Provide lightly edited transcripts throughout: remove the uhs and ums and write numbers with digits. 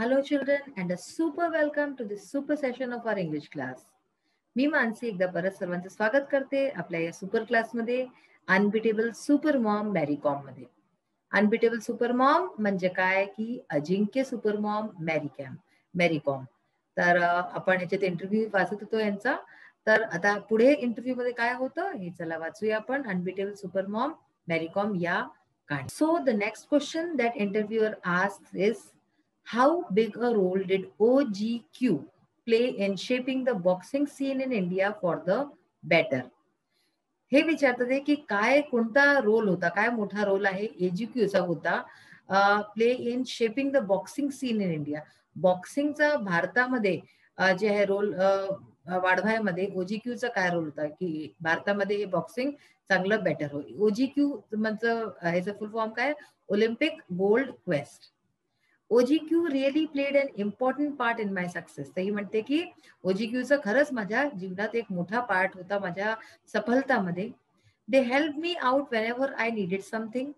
Hello children and a super welcome to this super session of our English class. मी मानसी एकदा परत सर्वांचं स्वागत करते आपल्या या सुपर क्लासमध्ये अनबिटेबल सुपर मॉम मॅरी कॉम मध्ये. अनबिटेबल सुपर मॉम म्हणजे काय की अजिंक्य सुपर मॉम मॅरी कॉम. तर आपण याच्यात इंटरव्ह्यू वाचत होतो यांचा. तर आता पुढे इंटरव्ह्यू मध्ये काय होतं हे चला वाचूया आपण. अनबिटेबल सुपर मॉम मॅरी कॉम या कहाणी. So the next question that इंटरव्ह्यूअर asks is how big a role did OGQ play in shaping the boxing scene in India for the better? हे विचारतात की काय कोणता रोल होता, काय मोठा रोल आहे एजीक्यूचा होता play in shaping the boxing scene in India. बॉक्सिंगचा भारतामध्ये जे आहे रोल वाढवायमध्ये ओजीक्यूचा काय रोल होता की भारतामध्ये हे बॉक्सिंग चांगलं बेटर होईल. ओजीक्यू म्हणजे ह्याचा फुल फॉर्म काय, Olympic gold quest. OGQ really played an important part in my success. तर ही म्हणते की OGQचा खरंच माझ्या जीवनात एक मोठा पार्ट होता माझ्या सफलतामध्ये. They helped me out whenever I needed something.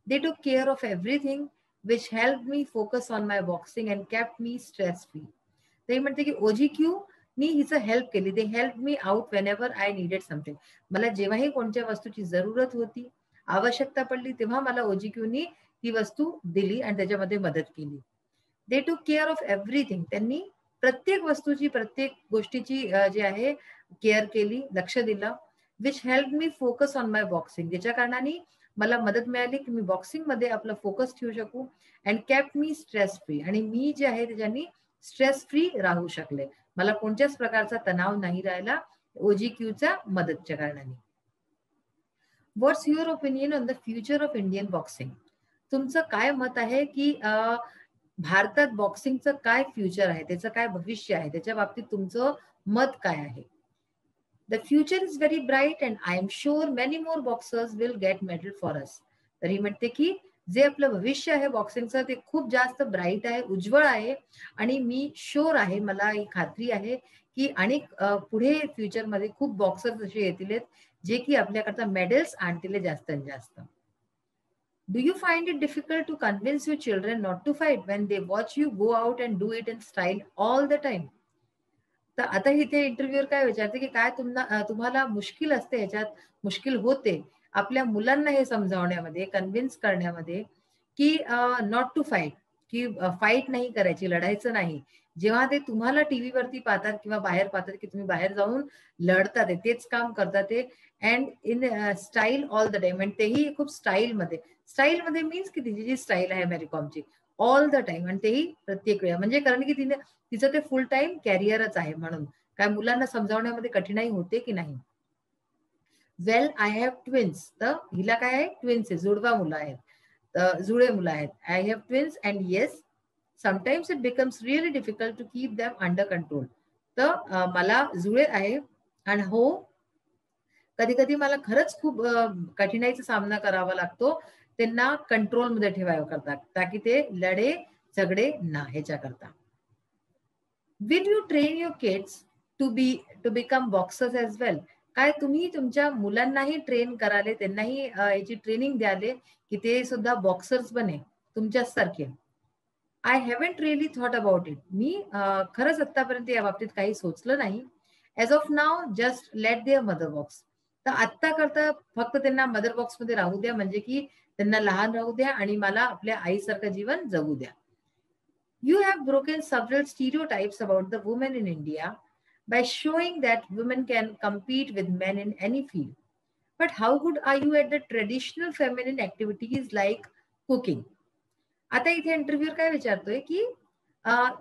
They took care of everything which helped me focus on my boxing and kept me stress free. तर ही म्हणते की OGQ नी हिचं हेल्प केली. They helped me out whenever I needed something. मला जेव्हाही कोणत्या वस्तूची जरूरत होती, आवश्यकता पडली, तेव्हा मला OGQ नी ती वस्तू दिली आणि त्याच्यामध्ये मदत केली. दे टूक केअर ऑफ एव्हरीथिंग. त्यांनी प्रत्येक वस्तूची प्रत्येक गोष्टीची जी आहे केअर केली, लक्ष दिलं. Which help me focus on my boxing. ज्याच्या कारणाने मला मदत मिळाली की मी बॉक्सिंग मध्ये आपला फोकस ठेवू शकू. And kept me stress free. आणि मी जे आहे त्याच्यानी स्ट्रेस फ्री राहू शकले. मला कोणत्याच प्रकारचा तणाव नाही राहिला OGQच्या मदतच्या कारणाने. What's your opinion on the future of Indian boxing? तुमचं काय मत आहे की भारतात बॉक्सिंगचं काय फ्युचर आहे, त्याचं काय भविष्य आहे, त्याच्या बाबतीत तुमचं मत काय आहे? The future is very bright and I am sure many more boxers will get medal for us. तरी म्हणते की जे आपलं भविष्य आहे बॉक्सिंगचं ते खूप जास्त ब्राईट आहे, उज्ज्वळ आहे. आणि मी शुअर आहे, मला ही खात्री आहे की अनेक पुढे फ्युचरमध्ये खूप बॉक्सर्स असे येतील जे की आपल्याकरता मेडल्स आणतील जास्तीत जास्त. Do you find it difficult to convince your children not to fight when they watch you go out and do it in style all the time? तर आता इथे इंटरव्ह्यूअर काय विचारते की काय तुम्हाला मुश्किल असते, ह्याच्यात मुश्किल होते आपल्या मुलांना हे समजावण्यामध्ये, कन्व्हिन्स करण्यामध्ये की नॉट टू फाईट, की फाईट नाही करायची, लढायचं नाही. जेव्हा ते तुम्हाला टीव्हीवरती पाहतात किंवा बाहेर पाहतात की तुम्ही बाहेर जाऊन लढतात, तेच काम करतात ते and in style all the time. आणि तेही खूप स्टाईलमध्ये मीन्स की तिची जी स्टाईल आहे मॅरी कॉमची ऑल द टाइम, आणि तेही प्रत्येक वेळा. म्हणजे कारण की तिचं ते फुल टाइम कॅरियरच आहे. म्हणून काय मुलांना समजावण्यामध्ये कठीणाई होते की नाही? Well I have twins. तर हिला काय आहे, ट्विन्स आहे, जुळवा मुलं आहेत, जुळे मुलं आहेत. I have twins and yes sometimes it becomes really difficult to keep them under control. तर मला जुळे आहे आणि हो, कधी कधी मला खरंच खूप कठीणाईचा सामना करावा लागतो त्यांना कंट्रोलमध्ये ठेवावं करता, ताकी ते लढे झगडे ना ह्याच्या करता. Will you train your kids to become boxers as well? काय तुम्ही तुमच्या मुलांनाही ट्रेन कराले, त्यांनाही याची ट्रेनिंग द्याले की ते सुद्धा बॉक्सर्स बने तुमच्याच सारखे? I haven't really thought about it. मी खरंच आतापर्यंत या बाबतीत काही सोचलं नाही. As of now just let their mother box. तर आत्ता करता फक्त त्यांना मदर बॉक्स मध्ये राहू द्या, म्हणजे की त्यांना लहान राहू द्या आणि मला आपल्या आईसारखं जीवन जगू द्या. You have broken several stereotypes about the women in India by showing that women can compete with men in any field. But how good are you at the traditional feminine activities like cooking? आता इथे इंटरव्ह्यूअर काय विचारतोय की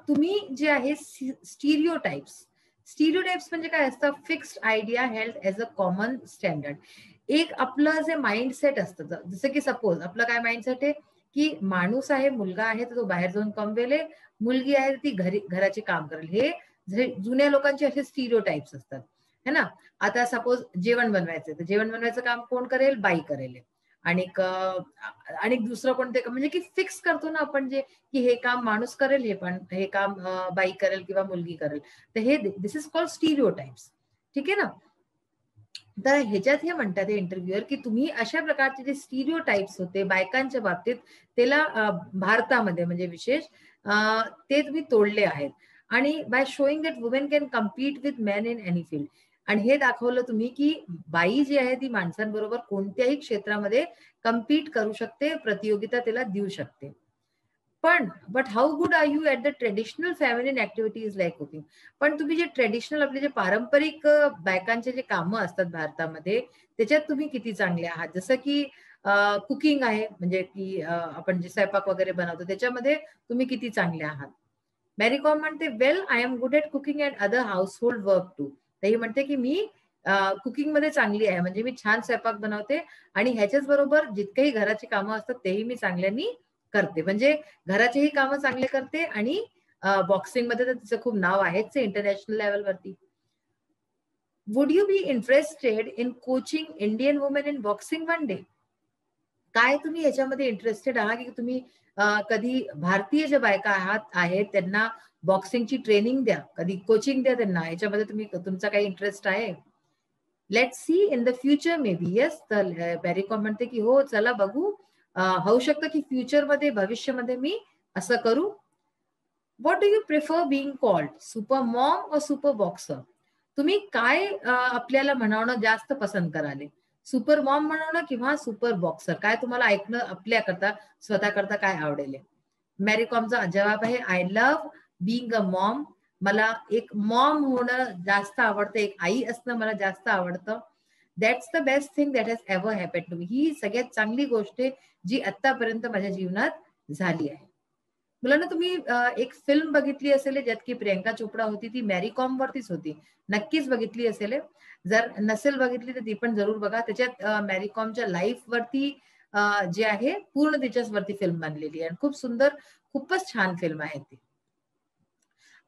तुम्ही जे आहे stereotypes म्हणजे काय असतं? Fixed idea held as a common standard. एक आपलं जे माइंडसेट असतं, जसं की सपोज आपलं काय माइंडसेट आहे की माणूस आहे, मुलगा आहे तर तो बाहेर जाऊन कमवेल, मुलगी आहे ती घराचे काम करेल. हे जुन्या लोकांचे असे स्टिरियोटाइप्स असतात है ना. आता सपोज जेवण बनवायचं तर जेवण बनवायचं काम कोण करेल? बाई करेल. आणि दुसरं कोणते, म्हणजे की फिक्स करतो ना आपण जे की हे काम माणूस करेल, हे काम बाई करेल किंवा मुलगी करेल. तर हे दिस इज कॉल्ड स्टिरियोटाइप्स. ठीक आहे ना. तर ह्याच्यात हे म्हणतात इंटरव्ह्यूअर की तुम्ही अशा प्रकारचे जे स्टिरिओ टाइप्स होते बायकांच्या बाबतीत त्याला भारतामध्ये म्हणजे विशेष ते तुम्ही तोडले आहेत आणि by showing that women can compete with man in any field. आणि हे दाखवलं तुम्ही की बाई जी आहे ती माणसांबरोबर कोणत्याही क्षेत्रामध्ये कम्पीट करू शकते, प्रतियोगिता त्याला देऊ शकते. पण but how good are you at the traditional feminine activities like cooking. पण तुम्ही जे ट्रेडिशनल आपले जे पारंपरिक बायकांचे जे कामं असतात भारतामध्ये त्याच्यात तुम्ही किती चांगले आहात. जसं की कुकिंग आहे म्हणजे की आपण जे स्वयंपाक वगैरे बनवतो त्याच्यामध्ये तुम्ही किती चांगले आहात. मॅरी कॉम म्हणते well I am good at cooking and other household work too. तर ही म्हणते की मी कुकिंग मध्ये चांगली आहे म्हणजे मी छान स्वयंपाक बनवते आणि ह्याच्याच बरोबर जितकेही घराची कामं असतात तेही मी चांगल्यानी करते. म्हणजे घराचेही कामं चांगले करते आणि बॉक्सिंग मध्ये तर तिचं खूप नाव आहेच इंटरनॅशनल लेवलवरती. Would you be interested in coaching Indian women in boxing one day. काय तुम्ही याच्यामध्ये इंटरेस्टेड आहात की तुम्ही कधी भारतीय ज्या बायका आहेत त्यांना बॉक्सिंगची ट्रेनिंग द्या, कधी कोचिंग द्या त्यांना, याच्यामध्ये तुम्ही तुमचा काही इंटरेस्ट आहे. Let's see in the future may be. Yes, तर मॅरी कॉम म्हणते की हो चला बघू, होऊ शकतं की फ्युचरमध्ये भविष्यामध्ये मी असं करू. What do you prefer being called, super Maugham और सुपर बॉक्सर. तुम्ही काय आपल्याला म्हणवणं जास्त पसंत कराले, सुपर मॉम म्हणवणं किंवा सुपर बॉक्सर. काय तुम्हाला ऐकणं आपल्याकरता स्वतःकरता काय आवडेल. मॅरी कॉमचा जवाब आहे I love being a mom. मला एक मॉम होणं जास्त आवडतं, एक आई असणं मला जास्त आवडतं. That's the best thing that has ever happen to me. ही सगळ्यात चांगली गोष्ट आहे जी आतापर्यंत माझ्या जीवनात झाली आहे. मुलांना तुम्ही एक फिल्म बघितली असेल ज्यात की प्रियंका चोपडा होती, ती मॅरी कॉम वरतीच होती. नक्कीच बघितली असेल. जर नसेल बघितली तर ती पण जरूर बघा. त्याच्यात मॅरी कॉमच्या लाईफ वरती जे आहे पूर्ण त्याच्यावरती फिल्म बनलेली आहे. खूप सुंदर, खूपच छान फिल्म आहे ती.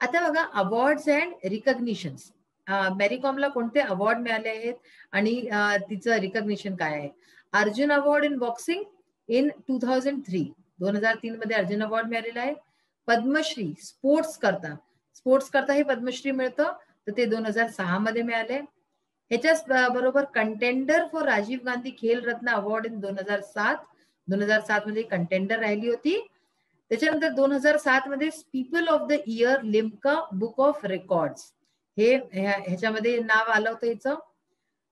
आता बघा अवॉर्ड्स अँड रिकॉग्निशन्स. मॅरी कॉमला कोणते अवॉर्ड मिळाले आहेत आणि तिचं रिकॉग्निशन काय आहे. Arjun award in boxing in 2003. 2003 मध्ये अर्जुन अवॉर्ड मिळालेला आहे. पद्मश्री स्पोर्ट्स करता हे पद्मश्री मिळतं, तर ते 2006 मध्ये मिळाले. ह्याच्याच बरोबर कंटेंडर फॉर राजीव गांधी खेल रत्न अवॉर्ड इन 2007. 2007 मध्ये कंटेंडर राहिली होती. त्याच्यानंतर 2007 मध्ये people of the year Limca book of records हे ह्याच्यामध्ये नाव आलं होतं हिचं.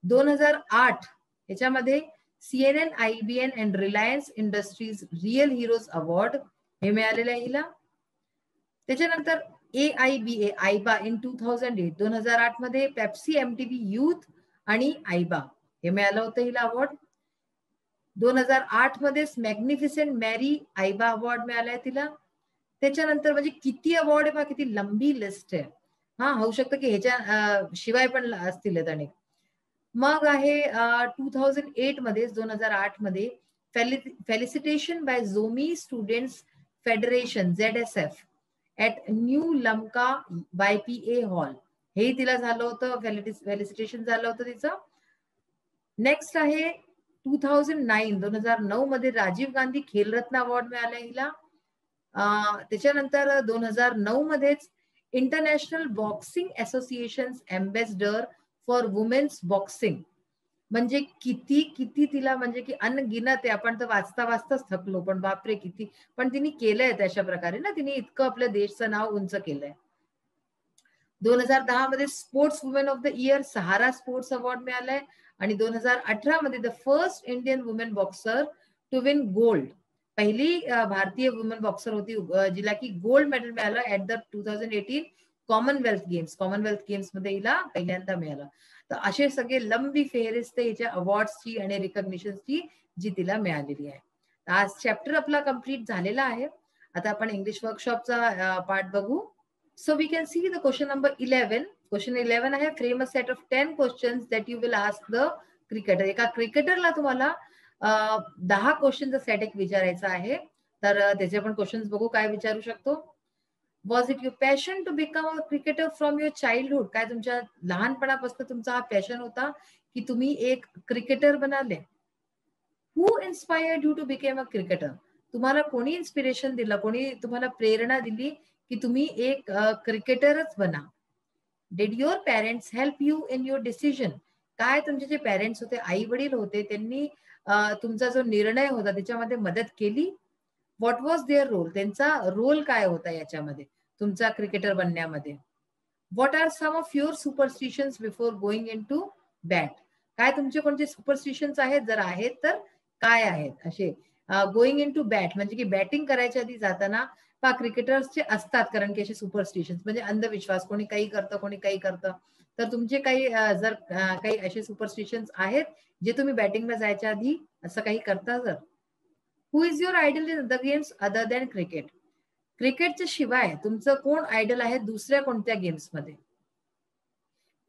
2008 ह्याच्यामध्ये CNN, IBN and Reliance industries real heroes award हे मिळालेलं आहे हिला. त्याच्यानंतर AIBA आयबा इन 2008. 2008 मध्ये पेप्सी MTV यूथ आणि आयबा हे मिळालं होतं हिला अवॉर्ड. 2008 मध्येच मॅग्निफिसेंट मॅरी आयबा अवॉर्ड मिळालाय तिला. त्याच्यानंतर म्हणजे किती अवॉर्ड आहे, किती लंबी लिस्ट आहे. होऊ शकतं की ह्याच्या शिवाय पण असतील अनेक. मग आहे 2008 मध्ये 2008 मध्ये felicitation by Zomi students federation ZSF at new Lamka YPA hall हे तिला झालं होतं, फेलिसिटेशन झालं होतं तिचं. नेक्स्ट आहे 2009 मध्ये राजीव गांधी खेलरत्न अवॉर्ड मिळाला हिला. त्याच्यानंतर 2009 मध्येच International Boxing Association ambassador for women's boxing. म्हणजे किती किती तिला म्हणजे की अनगिनत आहे. आपण तर वाचता वाचताच थकलो, पण बापरे किती पण तिने केलंय तशा प्रकारे ना, तिने इतकं आपल्या देशचं नाव उंच केलंय. 2010 मध्ये sports women of the year Sahara sports award मिळालाय. आणि 2018 मध्ये the first Indian women boxer to win gold. पहिली भारतीय वुमेन बॉक्सर होती जिला की गोल्ड मेडल मिळालं ऍट द 2018 कॉमनवेल्थ गेम्स मध्ये हिला पहिल्यांदा मिळालं. तर असे सगळे लंबी फेहरिस्त हिच्या अवॉर्ड्सची आणि रिकॉग्निशनची जी तिला मिळालेली आहे. आज चॅप्टर आपला कम्प्लीट झालेला आहे. आता आपण इंग्लिश वर्कशॉपचा पार्ट बघू. So we can see the question number 11. Question 11 आहे frame a set of 10 questions that you will ask the cricketer. एका क्रिकेटरला तुम्हाला 10 क्वेश्चनचा सेट एक विचारायचा आहे. तर त्याचे आपण क्वेश्चन्स बघू काय विचारू शकतो. Was it your passion to become a cricketer from your childhood. काय तुमच्या लहानपणापासून तुमचा हा पॅशन होता की तुम्ही एक क्रिकेटर बनाले. Who inspired you to become a cricketer. तुम्हाला कोणी इन्स्पिरेशन दिलं, कोणी तुम्हाला प्रेरणा दिली की तुम्ही एक क्रिकेटरच बना. Did your parents help you in your decision. काय तुमचे जे पेरेंट्स होते, आई वडील होते, त्यांनी तुमचा जो निर्णय होता त्याच्यामध्ये मदत केली? What was their role? त्यांचा रोल काय होता याच्यामध्ये तुमचा क्रिकेटर बनण्यामध्ये? What are some of your superstitions before going in to bat? काय तुमचे कोणते सुपरस्टिशन्स आहेत? जर आहेत तर काय आहेत असे? गोइंग इन टू बॅट म्हणजे की बॅटिंग करायच्या आधी जाताना पहा क्रिकेटर्सचे असतात, कारण की असे सुपरस्टिशन्स म्हणजे अंधविश्वास, कोणी काही करतं, कोणी काही करतं. तर तुमचे काही जर काही असे सुपरस्टिशन्स आहेत जे तुम्ही बॅटिंगला जायच्या आधी असं काही करता जर? Who is your idol in the games other than cricket? क्रिकेटच्या शिवाय तुमचं कोण आयडल आहे दुसऱ्या कोणत्या गेम्समध्ये?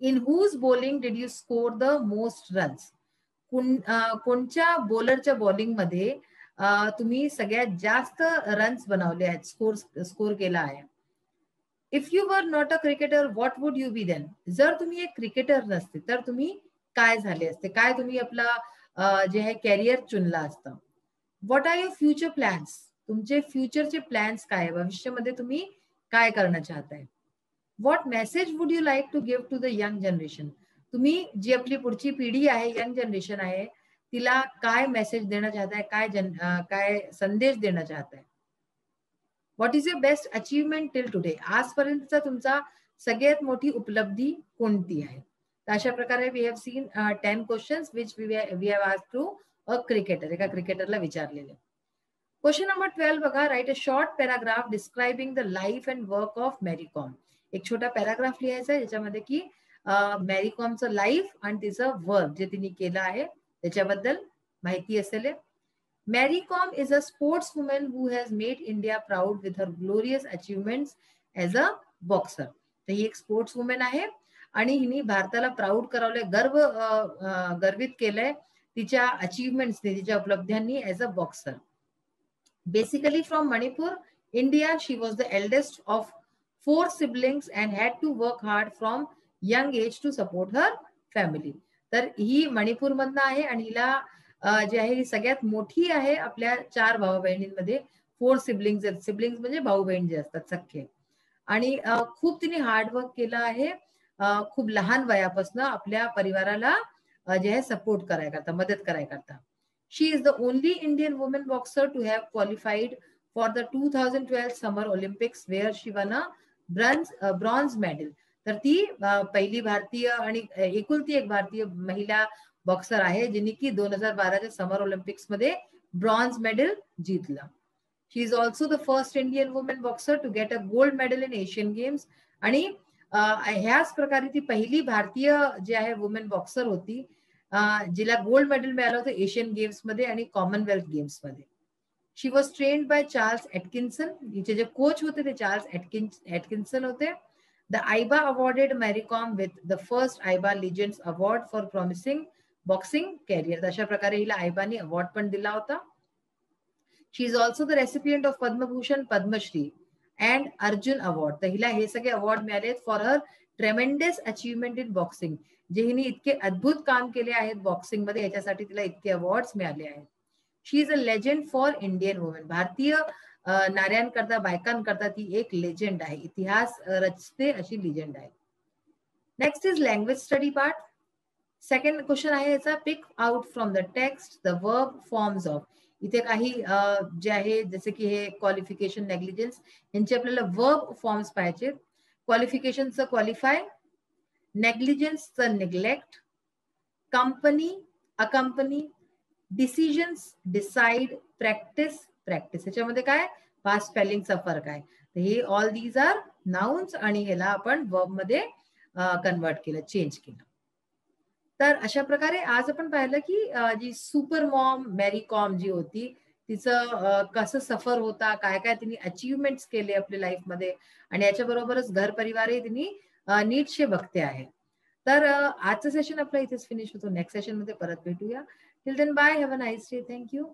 In whose bowling did you score the most runs? कोणत्या बॉलरच्या बॉलिंगमध्ये तुम्ही सगळ्यात जास्त रन्स बनवले आहेत, स्कोर केला आहे? If you were not a cricketer what would you be then? जर तुम्ही एक क्रिकेटर नसते तर तुम्ही काय झाले असते? काय तुम्ही आपला जे आहे कॅरियर चुनला असतं? What are your future plans? तुमचे फ्युचरचे प्लॅन्स काय आहे? भविष्यामध्ये तुम्ही काय करणं चाहताय? What message would you like to give to the young generation? तुम्ही जी आपली पुढची पिढी आहे, यंग जनरेशन आहे, तिला काय मेसेज देणं चाहताय? काय संदेश देणं चाहताय? What is your best achievement till today? आजपर्यंतचा तुमचा सगळ्यात मोठी उपलब्धी कोणती आहे? तर अशा प्रकारे we have seen 10 questions which we have asked to a cricketer, एका क्रिकेटरला विचारलेले. क्वेश्चन नंबर 12 बघा. Write a short paragraph describing the life and work of Mary Kom. एक छोटा पॅराग्राफ लिहायचा आहे ज्याच्यामध्ये की मॅरी कॉमचं लाईफ आणि तिचं वर्क जे तिने केलं आहे त्याच्याबद्दल माहिती असेल. Mary Kom is a sportswoman who has made India proud with her glorious achievements as a boxer. तर ही एक स्पोर्ट्स वुमेन आहे आणि हिने भारताला प्राऊड करावलंय, गर्वित केलंय तिच्या अचीवमेंट्सने, तिच्या उपलब्ध्यांनी as a boxer. Basically from Manipur, India, she was the eldest of 4 siblings and had to work hard from young age to support her family. तर ही मणिपूर मधनं आहे आणि हिला जी आहे ही सगळ्यात मोठी आहे आपल्या 4 भाऊ बहिणींमध्ये. 4 सिबलिंग्स आहेत. सिबलिंग्स म्हणजे भाऊ बहीण जे असतात सख्खे. आणि खूप तिने हार्डवर्क केलं आहे. खूप लहान वयापासून आपल्या परिवाराला जे आहे सपोर्ट करायकरता, मदत करायकरता. She is the only Indian woman boxer to have qualified for the 2012 Summer Olympics where she won a bronze medal. तर ती पहिली भारतीय आणि एकुलती एक भारतीय महिला बॉक्सर आहे जिने की 2012च्या समर ऑलिम्पिक्स मध्ये ब्रॉन्झ मेडल जिंकलं. She is also the first Indian women boxer to get a gold medal in Asian Games. आणि ह्याच प्रकारे ती पहिली भारतीय जी आहे वुमेन बॉक्सर होती जिला गोल्ड मेडल मिळालं होतं एशियन गेम्स मध्ये आणि कॉमनवेल्थ गेम्स मध्ये. She was trained by Charles Atkinson. हिचे जे कोच होते ते चार्ल्स एटकिन्सन होते. The AIBA awarded Mary Kom with the first AIBA legends award for promising boxing career. अशा प्रकारे हिला आयबाने अवॉर्ड पण दिला होता. She is also the recipient of Padma Bhushan, Padma Shri and Arjun award. तर हिला हे सगळे अवॉर्ड मिळाले for her tremendous achievement in boxing. जे हिने इतके अद्भुत काम केले आहेत बॉक्सिंग मध्ये याच्यासाठी तिला इतके अवॉर्ड्स मिळाले आहेत. She is a legend for Indian women. भारतीय नाऱ्यांकरता, बायकांकरता ती एक लेजंड आहे, इतिहास रचते अशी लेजंड आहे. Next is language study part. Second question आहे याचा. Pick out from the text the verb forms of. इथे काही जे आहे जसे की हे क्वालिफिकेशन, नेग्लिजन्स, यांचे आपल्याला वर्ब फॉर्म्स पाहिजेत. क्वालिफिकेशनचं क्वालिफाय, नेग्लिजन्सचं neglect, company, accompany, decisions, decide, practice, practice. याच्यामध्ये काय पास्ट स्पेलिंगचा फरक आहे. तर हे ऑल दीज आर नाउन्स आणि ह्याला आपण वर्ब मध्ये कन्वर्ट केलं, चेंज केलं. तर अशा प्रकारे आज आपण पाहिलं की जी सुपर मॉम मॅरी कॉम जी होती तिचं कसं सफर होता, काय काय तिने अचीवमेंट्स केले आपल्या लाईफमध्ये आणि याच्या बरोबरच घर परिवारही तिने नीटशे बघते आहे. तर आजचं सेशन आपलं इथेच फिनिश होतो. नेक्स्ट सेशन मध्ये परत भेटूया. Till then bye, have a nice day. Thank you.